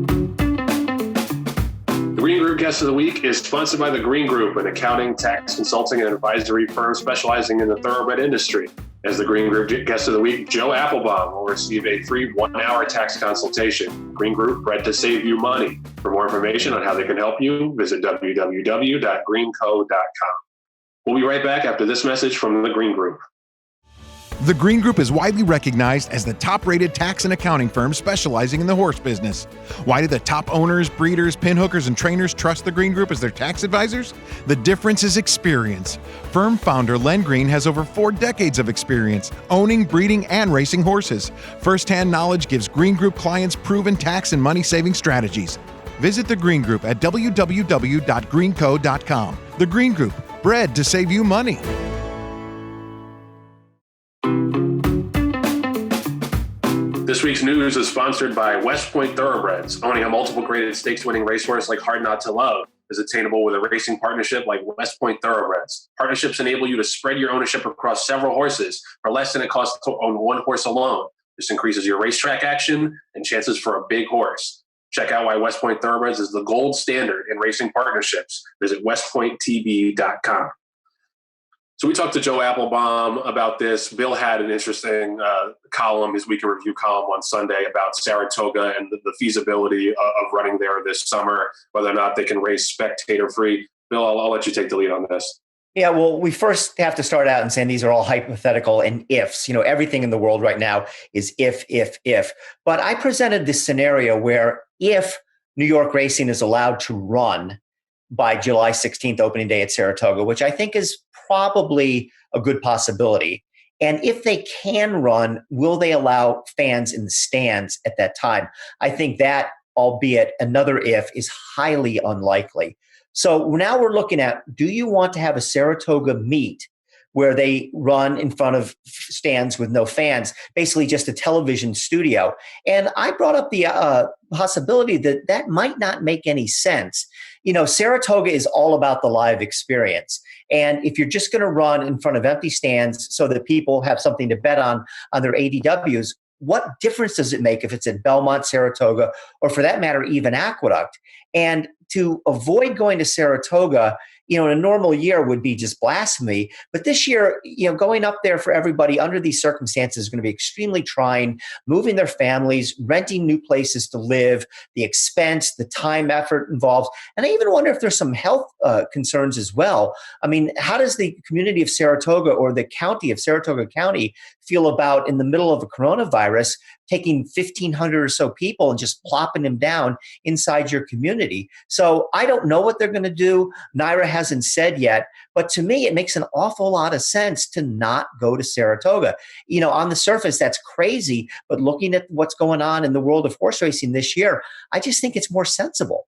Green Group Guest of the Week is sponsored by the Green Group, an accounting, tax, consulting, and advisory firm specializing in the thoroughbred industry. As the Green Group Guest of the Week, Joe Appelbaum will receive a free 1-hour tax consultation. Green Group, bred to save you money. For more information on how they can help you, visit www.greenco.com. We'll be right back after this message from the Green Group. The Green Group is widely recognized as the top-rated tax and accounting firm specializing in the horse business. Why do the top owners, breeders, pinhookers, and trainers trust the Green Group as their tax advisors? The difference is experience. Firm founder Len Green has over 4 decades of experience owning, breeding, and racing horses. First-hand knowledge gives Green Group clients proven tax and money-saving strategies. Visit the Green Group at www.greenco.com. The Green Group, bred to save you money. This week's news is sponsored by West Point Thoroughbreds. Owning a multiple graded stakes-winning racehorse like Hard Not to Love is attainable with a racing partnership like West Point Thoroughbreds. Partnerships enable you to spread your ownership across several horses for less than it costs to own one horse alone. This increases your racetrack action and chances for a big horse. Check out why West Point Thoroughbreds is the gold standard in racing partnerships. Visit westpointtb.com. So we talked to Joe Appelbaum about this. Bill had an interesting column, his weekend review column on Sunday about Saratoga and the feasibility of running there this summer, whether or not they can race spectator free. Bill, I'll let you take the lead on this. Yeah, well, we first have to start out and saying these are all hypothetical and ifs. Everything in the world right now is if. But I presented this scenario where if New York racing is allowed to run by July 16th, opening day at Saratoga, which I think is probably a good possibility. And if they can run, will they allow fans in the stands at that time? I think that, albeit another if, is highly unlikely. So now we're looking at, do you want to have a Saratoga meet where they run in front of stands with no fans, basically just a television studio? And I brought up the possibility that might not make any sense. Saratoga is all about the live experience. And if you're just going to run in front of empty stands so that people have something to bet on their ADWs, what difference does it make if it's at Belmont, Saratoga, or for that matter, even Aqueduct? And to avoid going to Saratoga, in a normal year would be just blasphemy. But this year, going up there for everybody under these circumstances is going to be extremely trying, moving their families, renting new places to live, the expense, the time, effort involved. And I even wonder if there's some health concerns as well. I mean, how does the community of Saratoga or the county of Saratoga County feel about, in the middle of a coronavirus, taking 1,500 or so people and just plopping them down inside your community? So I don't know what they're going to do. NYRA hasn't said yet, but to me, it makes an awful lot of sense to not go to Saratoga. On the surface, that's crazy, but looking at what's going on in the world of horse racing this year, I just think it's more sensible.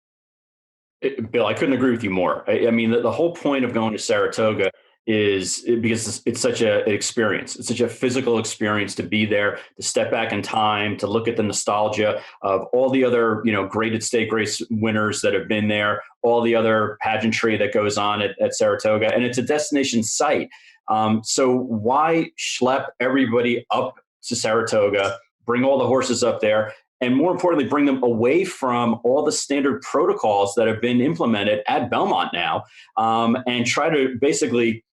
Bill, I couldn't agree with you more. I mean, the whole point of going to Saratoga is because it's such an experience. It's such a physical experience to be there, to step back in time, to look at the nostalgia of all the other, graded stake race winners that have been there, all the other pageantry that goes on at Saratoga. And it's a destination site. So why schlep everybody up to Saratoga, bring all the horses up there, and more importantly, bring them away from all the standard protocols that have been implemented at Belmont now, and try to basically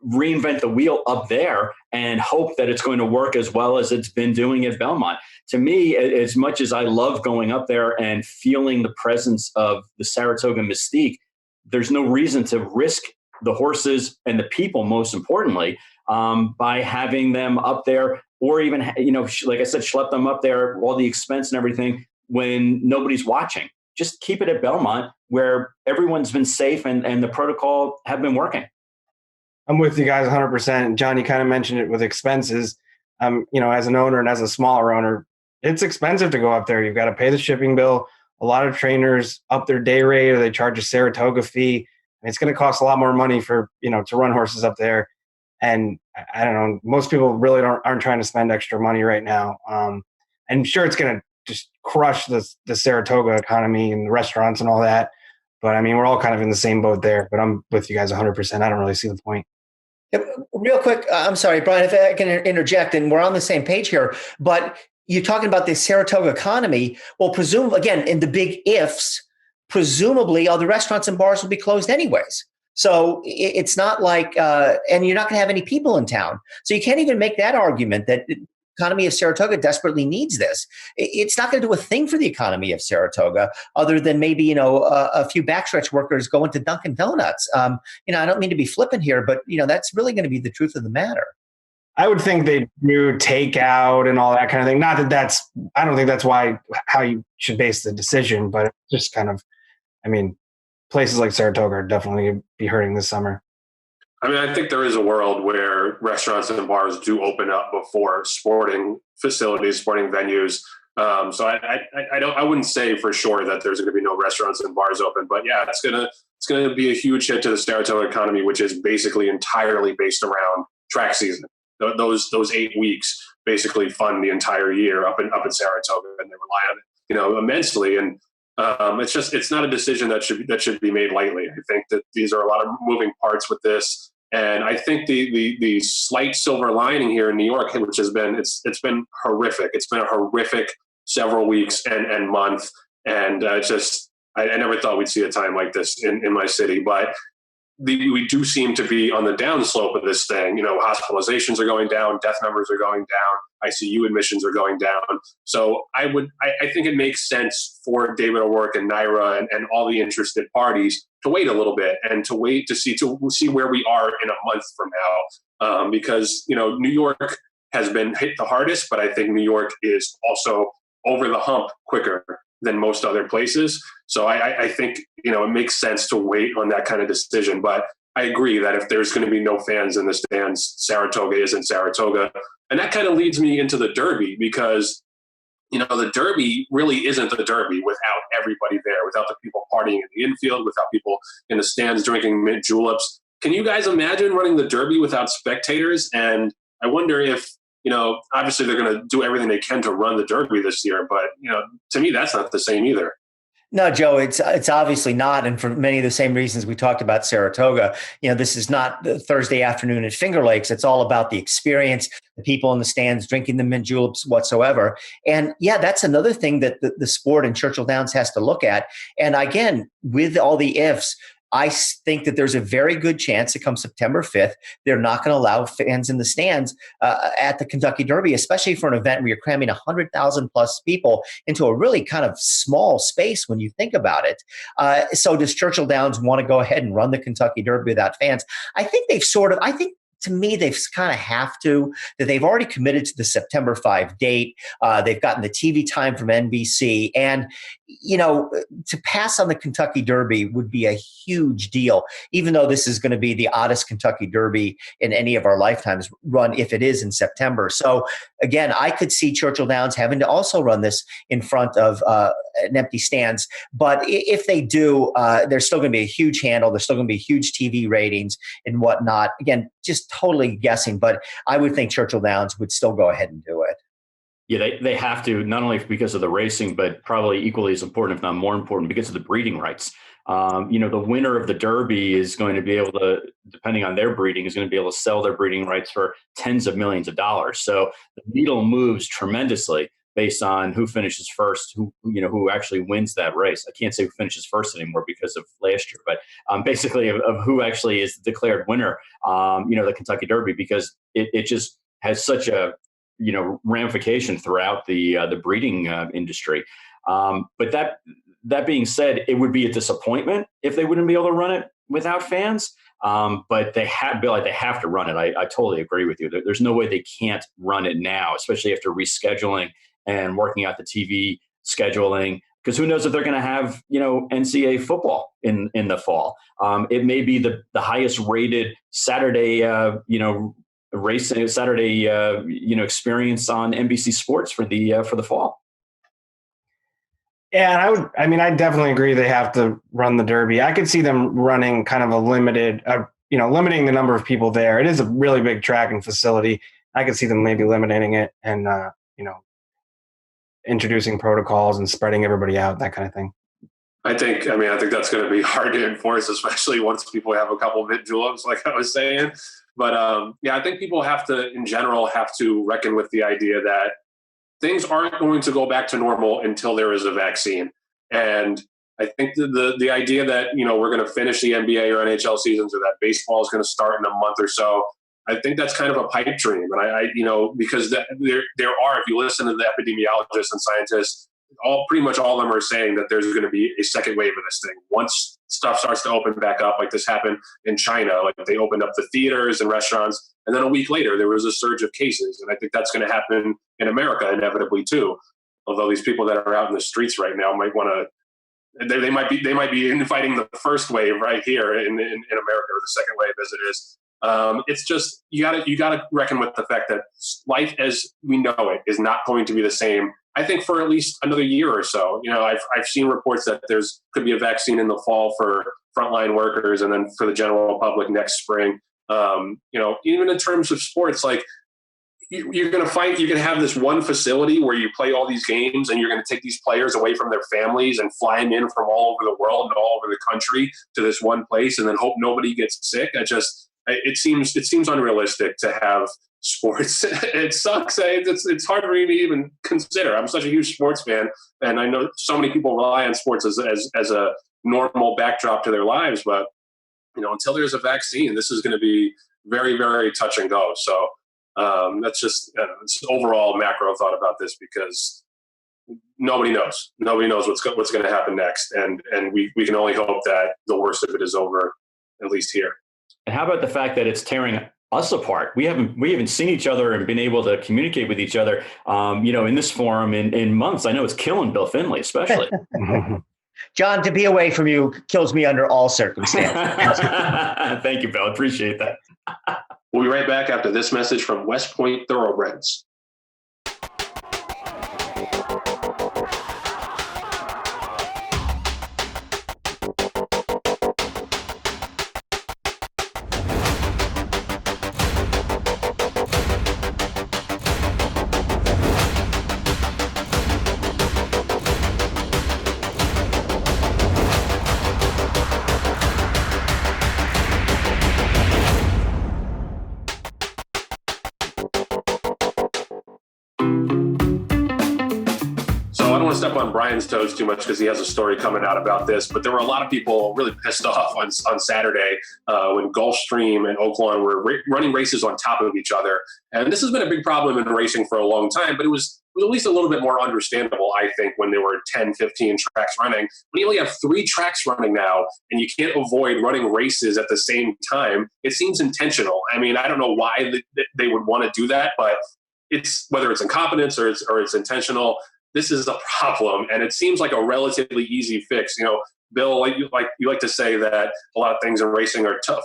reinvent the wheel up there and hope that it's going to work as well as it's been doing at Belmont. To me, as much as I love going up there and feeling the presence of the Saratoga mystique, there's no reason to risk the horses and the people, most importantly, by having them up there, or even, like I said, schlep them up there, all the expense and everything, when nobody's watching. Just keep it at Belmont, where everyone's been safe and the protocol have been working. I'm with you guys 100%. John, you kind of mentioned it with expenses. As an owner and as a smaller owner, it's expensive to go up there. You've got to pay the shipping bill. A lot of trainers up their day rate, or they charge a Saratoga fee. It's going to cost a lot more money for, to run horses up there. And I don't know, most people really aren't trying to spend extra money right now. And sure, it's going to just crush the Saratoga economy and the restaurants and all that. But I mean, we're all kind of in the same boat there. But I'm with you guys 100%. I don't really see the point. Real quick, I'm sorry, Brian, if I can interject, and we're on the same page here, but you're talking about the Saratoga economy. Well, again, in the big ifs, presumably all the restaurants and bars will be closed anyways. So it's not like, and you're not going to have any people in town. So you can't even make that argument that the economy of Saratoga desperately needs this. It's not going to do a thing for the economy of Saratoga other than maybe, a few backstretch workers going to Dunkin' Donuts. I don't mean to be flippant here, but, that's really going to be the truth of the matter. I would think they do takeout and all that kind of thing. Not that I don't think that's how you should base the decision, but just kind of, places like Saratoga are definitely going to be hurting this summer. I think there is a world where restaurants and bars do open up before sporting facilities, sporting venues. So I wouldn't say for sure that there's going to be no restaurants and bars open, but yeah, it's going to be a huge hit to the Saratoga economy, which is basically entirely based around track season. Those 8 weeks basically fund the entire year up at Saratoga, and they rely on it, immensely. And it's not a decision that should be made lightly. I think that these are a lot of moving parts with this. And I think the slight silver lining here in New York, which has been, it's been horrific. It's been a horrific several weeks and month. And I never thought we'd see a time like this in my city, but we do seem to be on the downslope of this thing. Hospitalizations are going down, death numbers are going down, ICU admissions are going down. So I think it makes sense for David O'Rourke and NYRA and all the interested parties to wait a little bit and to wait to see where we are in a month from now. Because, New York has been hit the hardest, but I think New York is also over the hump quicker than most other places. So I think, it makes sense to wait on that kind of decision. But I agree that if there's going to be no fans in the stands, Saratoga isn't Saratoga. And that kind of leads me into the Derby because, the Derby really isn't the Derby without everybody there, without the people partying in the infield, without people in the stands drinking mint juleps. Can you guys imagine running the Derby without spectators? And I wonder if, obviously they're going to do everything they can to run the Derby this year, but, to me, that's not the same either. No, Joe, it's obviously not. And for many of the same reasons we talked about Saratoga, this is not the Thursday afternoon at Finger Lakes. It's all about the experience, the people in the stands drinking the mint juleps whatsoever. And yeah, that's another thing that the sport in Churchill Downs has to look at. And again, with all the ifs, I think that there's a very good chance that come September 5th, they're not going to allow fans in the stands at the Kentucky Derby, especially for an event where you're cramming 100,000 plus people into a really kind of small space when you think about it. So does Churchill Downs want to go ahead and run the Kentucky Derby without fans? I think to me, they've kind of have to, that they've already committed to the September 5 date. They've gotten the TV time from NBC. And, to pass on the Kentucky Derby would be a huge deal, even though this is going to be the oddest Kentucky Derby in any of our lifetimes run if it is in September. So again, I could see Churchill Downs having to also run this in front of an empty stands. But if they do, there's still going to be a huge handle. There's still going to be huge TV ratings and whatnot. Again, just totally guessing, but I would think Churchill Downs would still go ahead and do it. Yeah, they have to, not only because of the racing, but probably equally as important, if not more important, because of the breeding rights. The winner of the Derby is going to be able to, depending on their breeding, is going to be able to sell their breeding rights for tens of millions of dollars. So the needle moves tremendously based on who finishes first, who actually wins that race. I can't say who finishes first anymore because of last year, but basically of who actually is the declared winner, the Kentucky Derby, because it just has such a, ramification throughout the breeding industry. But that being said, it would be a disappointment if they wouldn't be able to run it without fans. But they have to run it. I totally agree with you. There's no way they can't run it now, especially after rescheduling and working out the TV scheduling. Because who knows if they're going to have, NCAA football in the fall. It may be the highest rated Saturday, racing Saturday, experience on NBC Sports for the fall. Yeah, and I definitely agree they have to run the Derby. I could see them running kind of a limited, limiting the number of people there. It is a really big track and facility. I could see them maybe limiting it and, introducing protocols and spreading everybody out, that kind of thing. I think that's going to be hard to enforce, especially once people have a couple of mint juleps, like I was saying. But I think people have to reckon with the idea that things aren't going to go back to normal until there is a vaccine. And I think the idea that, we're going to finish the NBA or NHL seasons or that baseball is going to start in a month or so, I think that's kind of a pipe dream. And because there are, if you listen to the epidemiologists and scientists, pretty much all of them are saying that there's going to be a second wave of this thing. Once stuff starts to open back up, like this happened in China, like they opened up the theaters and restaurants, and then a week later there was a surge of cases. And I think that's going to happen in America inevitably too. Although these people that are out in the streets right now might want to, they might be inviting the first wave right here in America, or the second wave as it is. It's just you got to reckon with the fact that life as we know it is not going to be the same. I think for at least another year or so. I've seen reports that could be a vaccine in the fall for frontline workers, and then for the general public next spring. Even in terms of sports, like you're going to have this one facility where you play all these games, and you're going to take these players away from their families and fly them in from all over the world and all over the country to this one place, and then hope nobody gets sick. It seems unrealistic to have sports. It sucks. It's hard for me to even consider. I'm such a huge sports fan, and I know so many people rely on sports as a normal backdrop to their lives, but until there's a vaccine, this is going to be very, very touch and go. So that's just it's overall macro thought about this, because nobody knows what's going to happen next. And we can only hope that the worst of it is over, at least here. And how about the fact that it's tearing us apart? We haven't seen each other and been able to communicate with each other, in this forum in months. I know it's killing Bill Finley, especially. John, to be away from you kills me under all circumstances. Thank you, Bill. Appreciate that. We'll be right back after this message from West Point Thoroughbreds. Step on Brian's toes too much, because he has a story coming out about this, but there were a lot of people really pissed off on Saturday when Gulfstream and Oakland were running races on top of each other. And this has been a big problem in racing for a long time, but it was at least a little bit more understandable, I think, when there were 10, 15 tracks running. When you only have 3 tracks running now and you can't avoid running races at the same time, it seems intentional. I mean, I don't know why they would want to do that, but it's whether it's incompetence or it's intentional. This is a problem, and it seems like a relatively easy fix. Bill, you like to say that a lot of things in racing are tough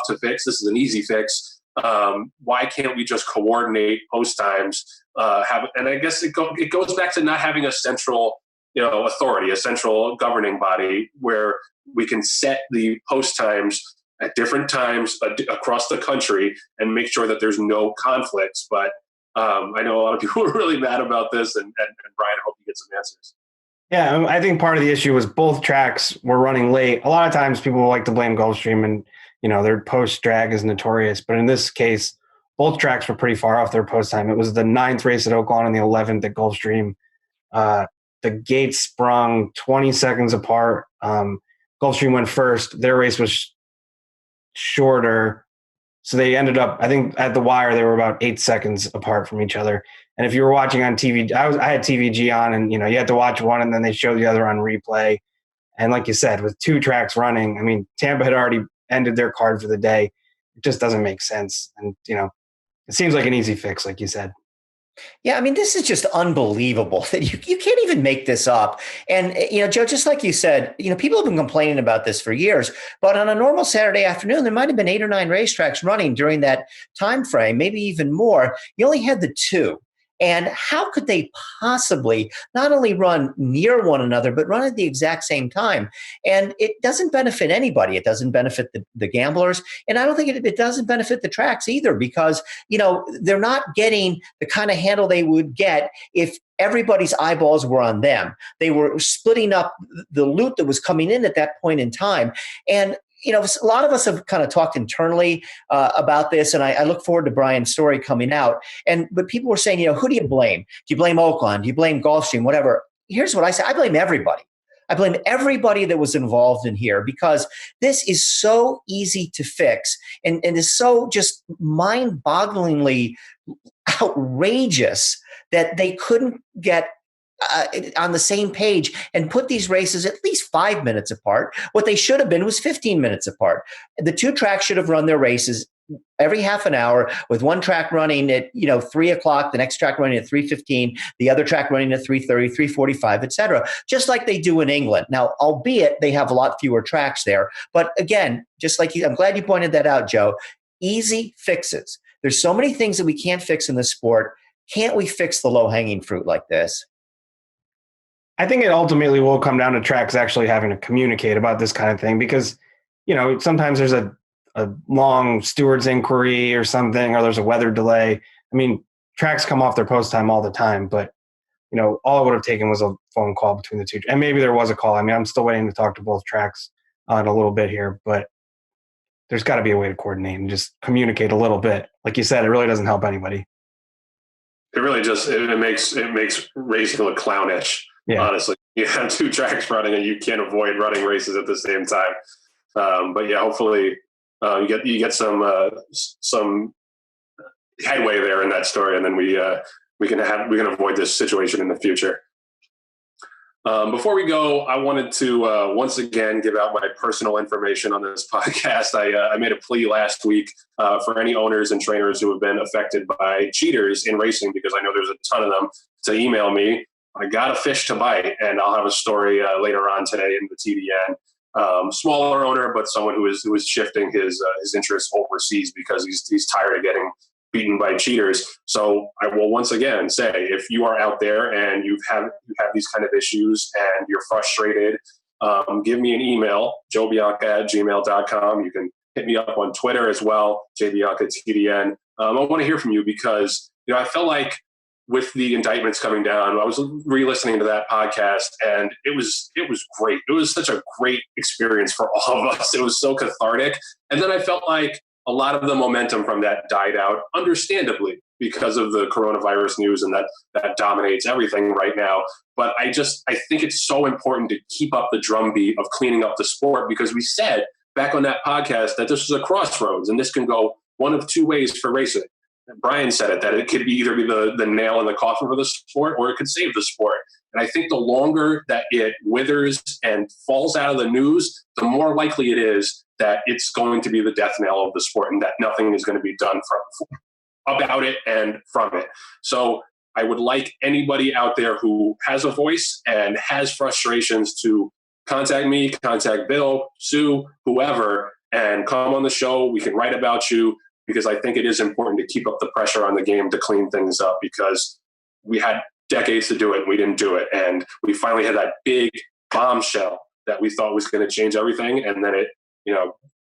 to fix. This is an easy fix. Why can't we just coordinate post times? And I guess it goes back to not having a central, authority, a central governing body where we can set the post times at different times across the country and make sure that there's no conflicts. But I know a lot of people were really mad about this, and Brian, I hope you get some answers. Yeah, I think part of the issue was both tracks were running late. A lot of times people like to blame Gulfstream, and their post drag is notorious. But in this case, both tracks were pretty far off their post time. It was the 9th race at Oakland and the 11th at Gulfstream. The gates sprung 20 seconds apart. Gulfstream went first. Their race was shorter. So they ended up, I think at the wire, they were about 8 seconds apart from each other. And if you were watching on TV, I had TVG on, and you had to watch one and then they showed the other on replay. And like you said, with 2 tracks running, I mean, Tampa had already ended their card for the day. It just doesn't make sense. And, it seems like an easy fix, like you said. Yeah, I mean, this is just unbelievable that you can't even make this up. And, Joe, just like you said, people have been complaining about this for years, but on a normal Saturday afternoon, there might have been 8 or 9 racetracks running during that time frame, maybe even more. You only had the 2. And how could they possibly not only run near one another, but run at the exact same time? And it doesn't benefit anybody. It doesn't benefit the gamblers. And I don't think it doesn't benefit the tracks either, because, they're not getting the kind of handle they would get if everybody's eyeballs were on them. They were splitting up the loot that was coming in at that point in time. And a lot of us have kind of talked internally about this, and I look forward to Brian's story coming out. But people were saying, who do you blame? Do you blame Oakland? Do you blame Gulfstream? Whatever. Here's what I say. I blame everybody. I blame everybody that was involved in here, because this is so easy to fix and is so just mind-bogglingly outrageous that they couldn't get on the same page and put these races at least 5 minutes apart. What they should have been was 15 minutes apart. The 2 tracks should have run their races every half an hour, with one track running at 3 o'clock, the next track running at 3:15, the other track running at 3:30, 3:45, etc., just like they do in England. Now, albeit they have a lot fewer tracks there, but again, just like I'm glad you pointed that out, Joe. Easy fixes. There's so many things that we can't fix in this sport. Can't we fix the low-hanging fruit like this? I think it ultimately will come down to tracks actually having to communicate about this kind of thing, because, sometimes there's a long steward's inquiry or something, or there's a weather delay. I mean, tracks come off their post time all the time, but, all it would have taken was a phone call between the 2. And maybe there was a call. I mean, I'm still waiting to talk to both tracks in a little bit here, but there's got to be a way to coordinate and just communicate a little bit. Like you said, it really doesn't help anybody. It really just, it makes racing look clownish. Yeah. Honestly, you have 2 tracks running and you can't avoid running races at the same time. But yeah, hopefully you get some headway there in that story, and then we can avoid this situation in the future. Before we go, I wanted to once again give out my personal information on this podcast. I made a plea last week for any owners and trainers who have been affected by cheaters in racing, because I know there's a ton of them, to email me. I got a fish to bite, and I'll have a story later on today in the TDN. Smaller owner, but someone who is shifting his interests overseas because he's tired of getting beaten by cheaters. So I will once again say, if you are out there and you have these kind of issues and you're frustrated, give me an email, joebianca@gmail.com. You can hit me up on Twitter as well, jbiancatdn. I want to hear from you because I felt like with the indictments coming down, I was re-listening to that podcast, and it was great. It was such a great experience for all of us. It was so cathartic. And then I felt like a lot of the momentum from that died out, understandably, because of the coronavirus news, and that dominates everything right now. But I think it's so important to keep up the drumbeat of cleaning up the sport, because we said back on that podcast that this was a crossroads, and this can go one of two ways for racing. And Brian said it, that it could either be the nail in the coffin for the sport, or it could save the sport. And I think the longer that it withers and falls out of the news, the more likely it is that it's going to be the death knell of the sport, and that nothing is going to be done about it and from it. So I would like anybody out there who has a voice and has frustrations to contact me, contact Bill, Sue, whoever, and come on the show. We can write about you, because I think it is important to keep up the pressure on the game to clean things up, because we had decades to do it and we didn't do it. And we finally had that big bombshell that we thought was going to change everything. And then it,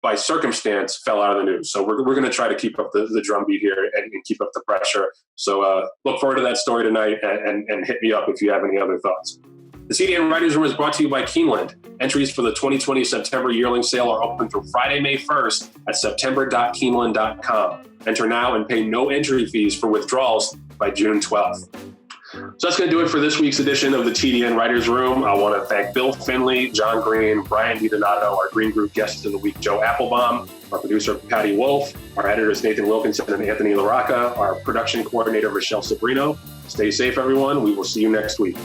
by circumstance, fell out of the news. So we're going to try to keep up the drumbeat here and keep up the pressure. So look forward to that story tonight, and hit me up if you have any other thoughts. The TDN Writers Room is brought to you by Keeneland. Entries for the 2020 September yearling sale are open through Friday, May 1st at september.keeneland.com. Enter now and pay no entry fees for withdrawals by June 12th. So that's going to do it for this week's edition of the TDN Writers Room. I want to thank Bill Finley, John Green, Brian DiDonato, our Green Group guests of the week, Joe Appelbaum, our producer, Patty Wolf, our editors, Nathan Wilkinson and Anthony LaRocca, our production coordinator, Rochelle Sabrino. Stay safe, everyone. We will see you next week.